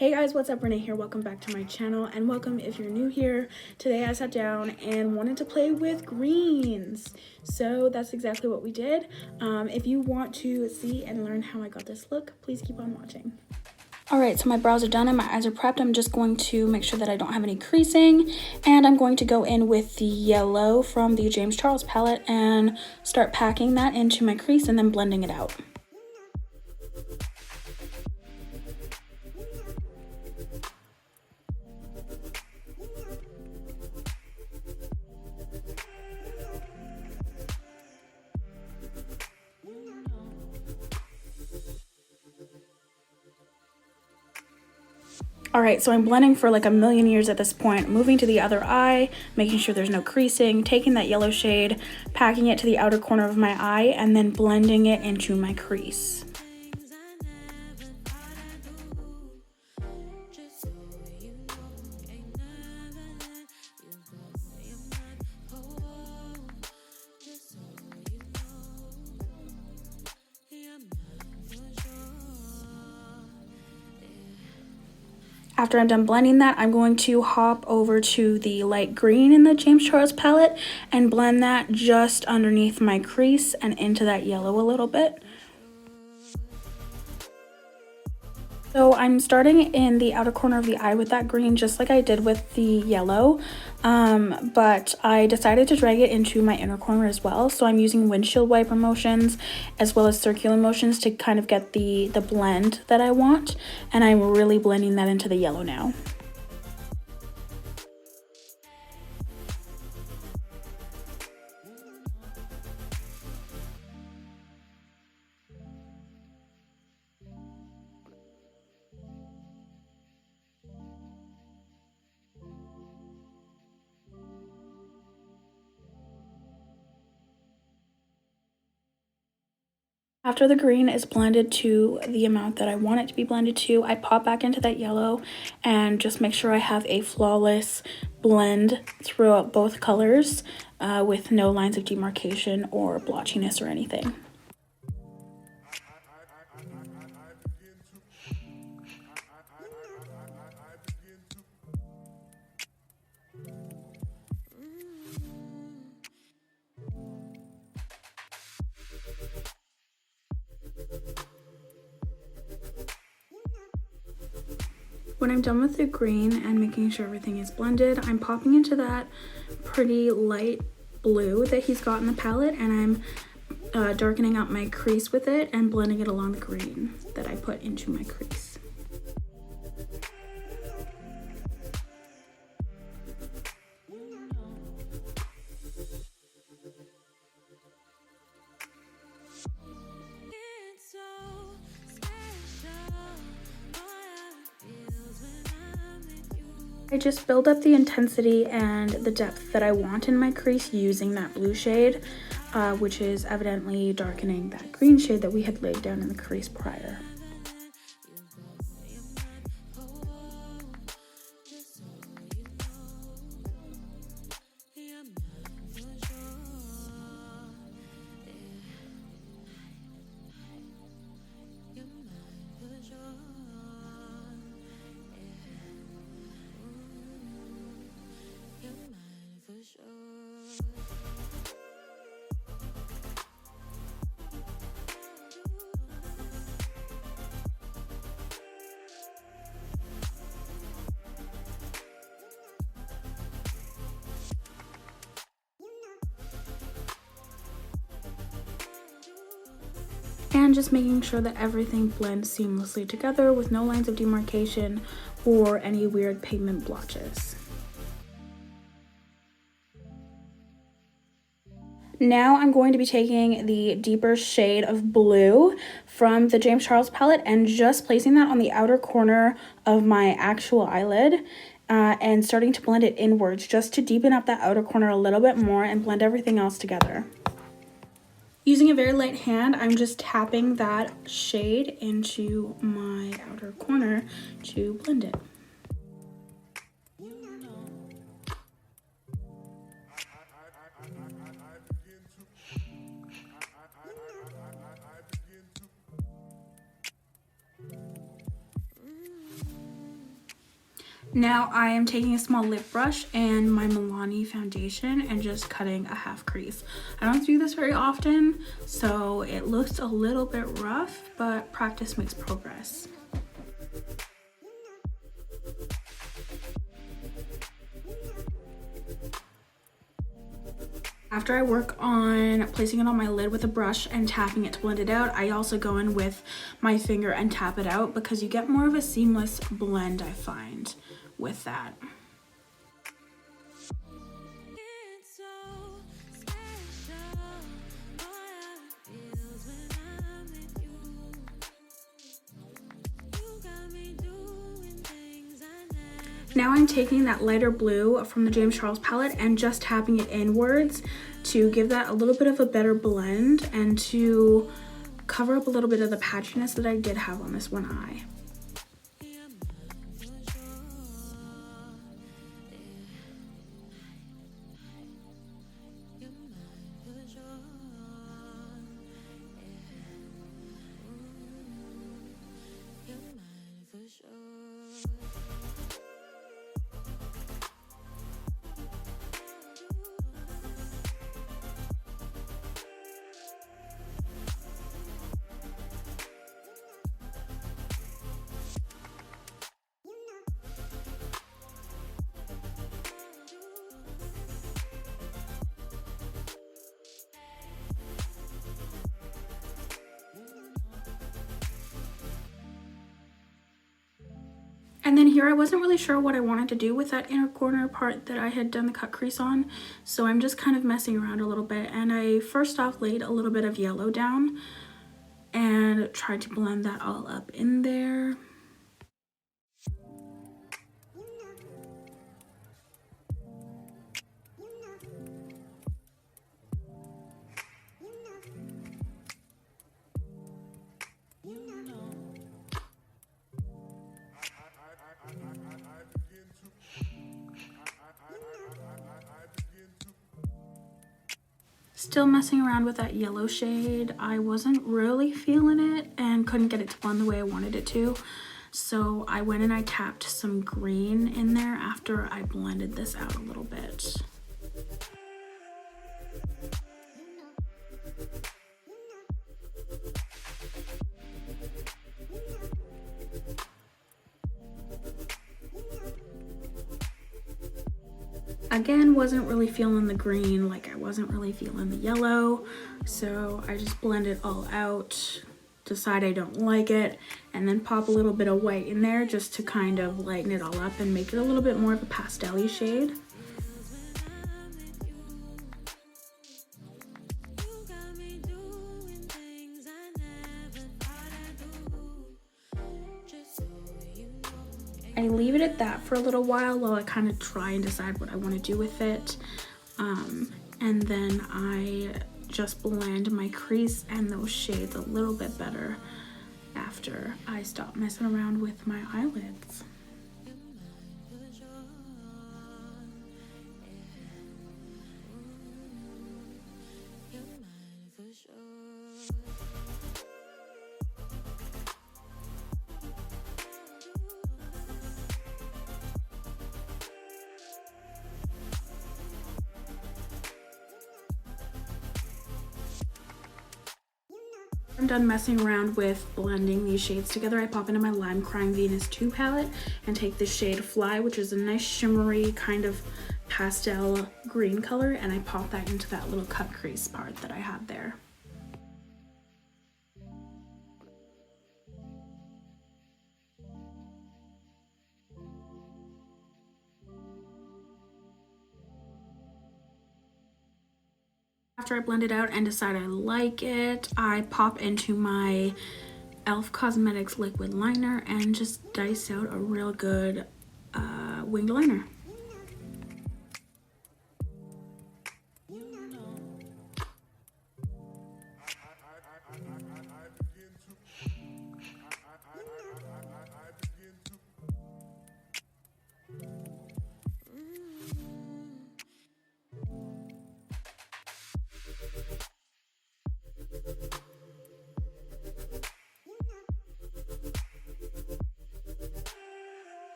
Hey guys, what's up? Renee here. Welcome back to my channel, and welcome if you're new here. Today I sat down and wanted to play with greens, so that's exactly what we did. If you want to see and learn how I got this look, please keep on watching. Alright, so my brows are done and my eyes are prepped. I'm just going to make sure that I don't have any creasing, and I'm going to go in with the yellow from the James Charles palette and start packing that into my crease and then blending it out. Alright, so I'm blending for like a million years at this point, moving to the other eye, making sure there's no creasing, taking that yellow shade, packing it to the outer corner of my eye, and then blending it into my crease. After I'm done blending that, I'm going to hop over to the light green in the James Charles palette and blend that just underneath my crease and into that yellow a little bit. So I'm starting in the outer corner of the eye with that green, just like I did with the yellow, but I decided to drag it into my inner corner as well. So I'm using windshield wiper motions as well as circular motions to kind of get the blend that I want, and I'm really blending that into the yellow now. After the green is blended to the amount that I want it to be blended to, I pop back into that yellow and just make sure I have a flawless blend throughout both colors with no lines of demarcation or blotchiness or anything. When I'm done with the green and making sure everything is blended, I'm popping into that pretty light blue that he's got in the palette, and I'm darkening out my crease with it and blending it along the green that I put into my crease. I just build up the intensity and the depth that I want in my crease using that blue shade, which is evidently darkening that green shade that we had laid down in the crease prior. And just making sure that everything blends seamlessly together with no lines of demarcation or any weird pigment blotches. Now I'm going to be taking the deeper shade of blue from the James Charles palette and just placing that on the outer corner of my actual eyelid and starting to blend it inwards just to deepen up that outer corner a little bit more and blend everything else together. Using a very light hand, I'm just tapping that shade into my outer corner to blend it. Now I am taking a small lip brush and my Milani foundation and just cutting a half crease. I don't do this very often, so it looks a little bit rough, but practice makes progress. After I work on placing it on my lid with a brush and tapping it to blend it out, I also go in with my finger and tap it out because you get more of a seamless blend, I find, with that. Now I'm taking that lighter blue from the James Charles palette and just tapping it inwards to give that a little bit of a better blend and to cover up a little bit of the patchiness that I did have on this one eye. And then here I wasn't really sure what I wanted to do with that inner corner part that I had done the cut crease on, so I'm just kind of messing around a little bit. And I first off laid a little bit of yellow down and tried to blend that all up in there. Still messing around with that yellow shade. I wasn't really feeling it and couldn't get it to blend the way I wanted it to. So I went and I tapped some green in there after I blended this out a little bit. Again, wasn't really feeling the green, like I wasn't really feeling the yellow, so I just blend it all out, decide I don't like it, and then pop a little bit of white in there just to kind of lighten it all up and make it a little bit more of a pastel-y shade. I leave it at that for a little while I kind of try and decide what I want to do with it. And then I just blend my crease and those shades a little bit better after I stop messing around with my eyelids. I'm done messing around with blending these shades together. I pop into my Lime Crime Venus 2 palette and take the shade Fly, which is a nice shimmery kind of pastel green color, and I pop that into that little cut crease part that I had there. After I blend it out and decide I like it, I pop into my e.l.f. Cosmetics liquid liner and just dice out a real good winged liner.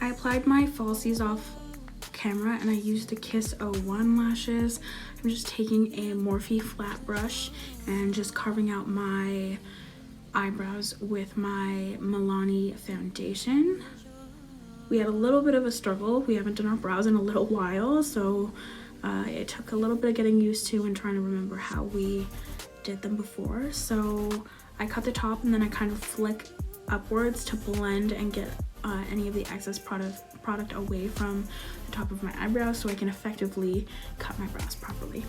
I applied my falsies off camera and I used the Kiss 01 lashes. I'm just taking a Morphe flat brush and just carving out my eyebrows with my Milani foundation. We had a little bit of a struggle. We haven't done our brows in a little while, so it took a little bit of getting used to and trying to remember how we did them before. So I cut the top and then I kind of flick upwards to blend and get any of the excess product away from the top of my eyebrows so I can effectively cut my brows properly.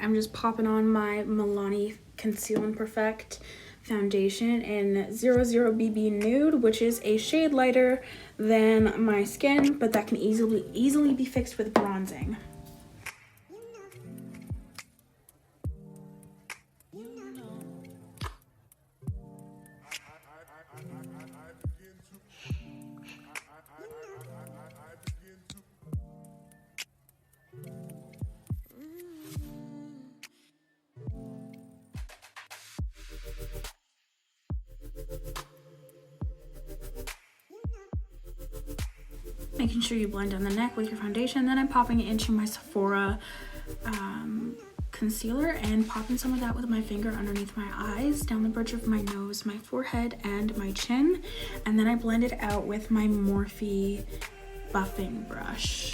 I'm just popping on my Milani Conceal and Perfect foundation in 00 BB Nude, which is a shade lighter than my skin, but that can easily be fixed with bronzing. Making sure you blend down the neck with your foundation. Then I'm popping it into my Sephora concealer and popping some of that with my finger underneath my eyes, down the bridge of my nose, my forehead, and my chin. And then I blend it out with my Morphe buffing brush.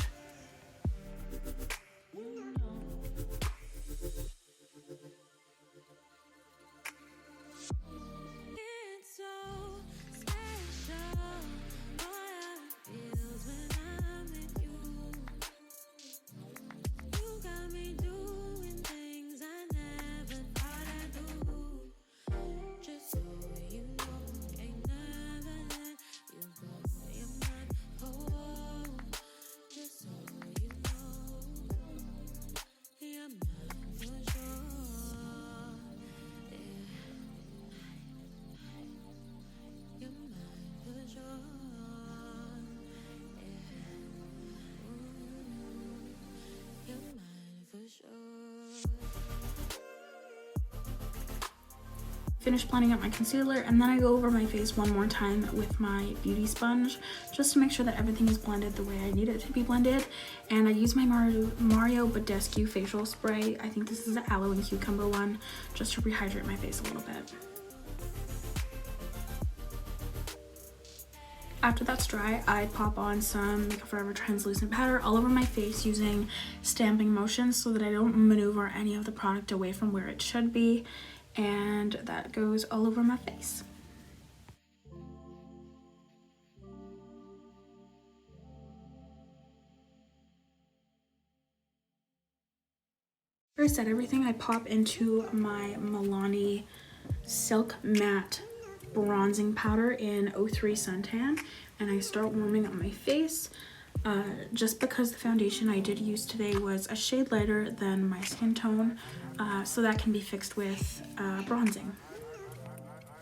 Finish blending out my concealer, and then I go over my face one more time with my beauty sponge just to make sure that everything is blended the way I need it to be blended. And I use my Mario Badescu facial spray. I think this is the aloe and cucumber one, just to rehydrate my face a little bit. After that's dry, I pop on some Makeup Forever translucent powder all over my face using stamping motions so that I don't maneuver any of the product away from where it should be. And that goes all over my face. After I set everything, I pop into my Milani Silk Matte bronzing powder in 03 Suntan, and I start warming up my face. Just because the foundation I did use today was a shade lighter than my skin tone, so that can be fixed with bronzing.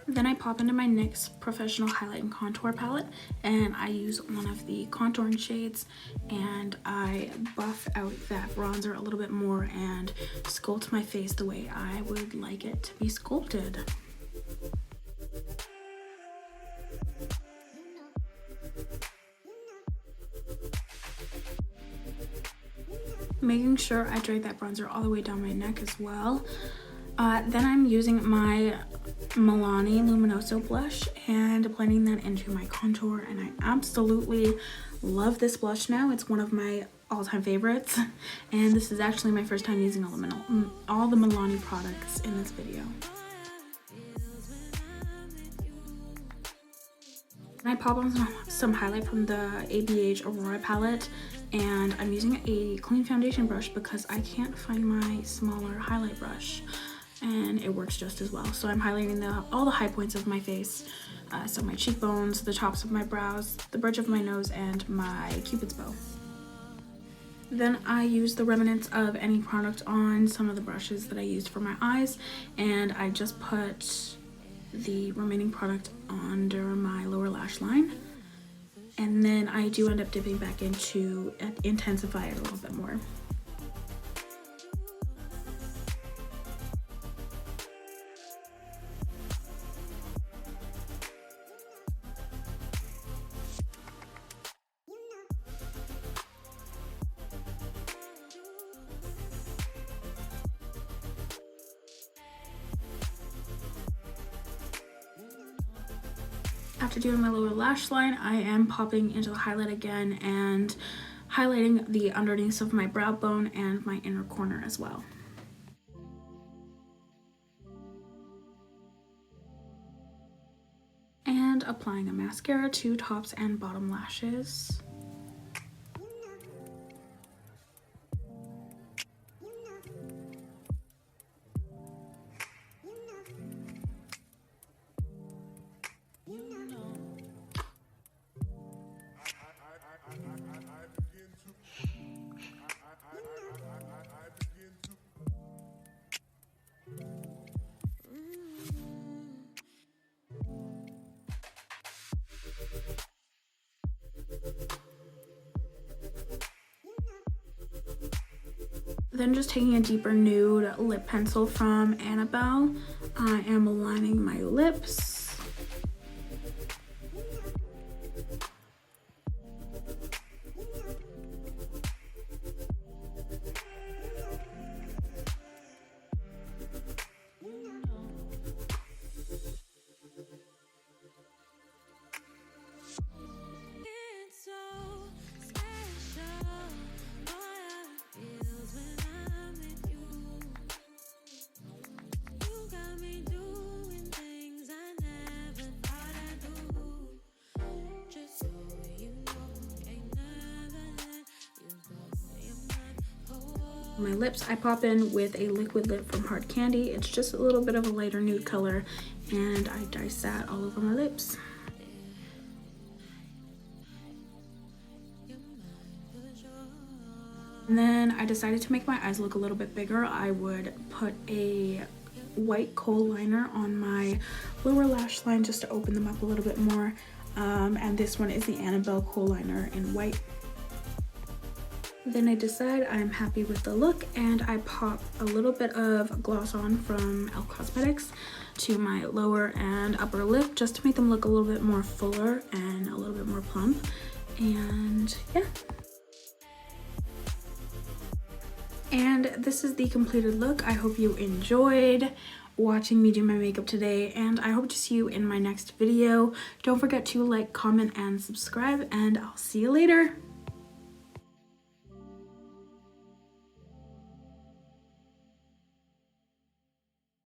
Then I pop into my NYX Professional Highlight and Contour palette, and I use one of the contouring shades, and I buff out that bronzer a little bit more and sculpt my face the way I would like it to be sculpted. Making sure I drag that bronzer all the way down my neck as well. Then I'm using my Milani Luminoso blush and blending that into my contour, and I absolutely love this blush now. It's one of my all-time favorites, and this is actually my first time using all the Milani products in this video. I pop on some highlight from the ABH Aurora palette, and I'm using a clean foundation brush because I can't find my smaller highlight brush, and it works just as well. So I'm highlighting all the high points of my face, so my cheekbones, the tops of my brows, the bridge of my nose, and my Cupid's bow. Then I use the remnants of any product on some of the brushes that I used for my eyes, and I just put the remaining product under my lower lash line, and then I do end up dipping back in to intensify it a little bit more. After doing my lower lash line, I am popping into the highlight again and highlighting the underneath of my brow bone and my inner corner as well. And applying a mascara to tops and bottom lashes. Then just taking a deeper nude lip pencil from Annabelle, I am aligning my lips. My lips, I pop in with a liquid lip from Hard Candy. It's just a little bit of a lighter nude color, and I dice that all over my lips. And then I decided to make my eyes look a little bit bigger. I would put a white kohl liner on my lower lash line just to open them up a little bit more. And this one is the Annabelle kohl liner in white. Then I decide I'm happy with the look, and I pop a little bit of gloss on from Elle Cosmetics to my lower and upper lip just to make them look a little bit more fuller and a little bit more plump. And yeah. And this is the completed look. I hope you enjoyed watching me do my makeup today, and I hope to see you in my next video. Don't forget to like, comment, and subscribe, and I'll see you later.